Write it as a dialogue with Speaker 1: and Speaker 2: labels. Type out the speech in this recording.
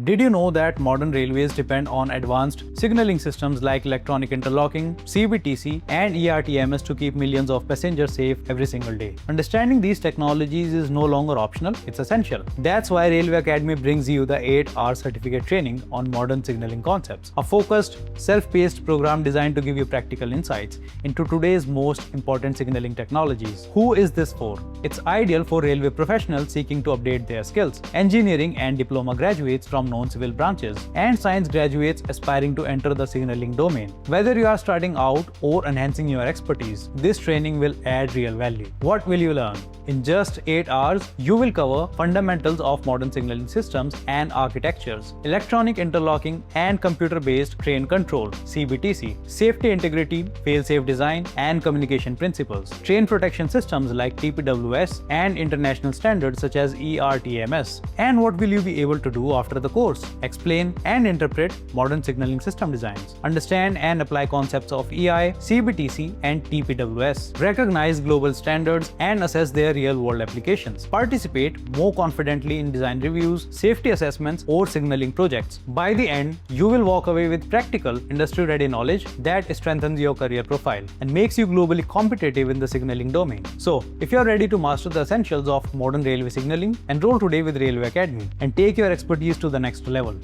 Speaker 1: Did you know that modern railways depend on advanced signaling systems like electronic interlocking, CBTC, and ERTMS to keep millions of passengers safe every single day? Understanding these technologies is no longer optional, it's essential. That's why Railway Academy brings you the 8-hour certificate training on modern signaling concepts. A focused, self-paced program designed to give you practical insights into today's most important signaling technologies. Who is this for? It's ideal for railway professionals seeking to update their skills, engineering and diploma graduates from known civil branches, and science graduates aspiring to enter the signaling domain. Whether you are starting out or enhancing your expertise, this training will add real value. What will you learn? In just 8 hours, you will cover fundamentals of modern signaling systems and architectures, electronic interlocking and computer-based train control (CBTC), safety integrity, fail-safe design, and communication principles, train protection systems like TPWS, and international standards such as ERTMS. And what will you be able to do after the course? Explain and interpret modern signaling system designs, understand and apply concepts of EI, CBTC, and TPWS, recognize global standards, and assess their real-world applications. Participate more confidently in design reviews, safety assessments, or signaling projects. By the end, you will walk away with practical, industry-ready knowledge that strengthens your career profile and makes you globally competitive in the signaling domain. So, if you are ready to master the essentials of modern railway signaling, enroll today with Railway Academy and take your expertise to the next level.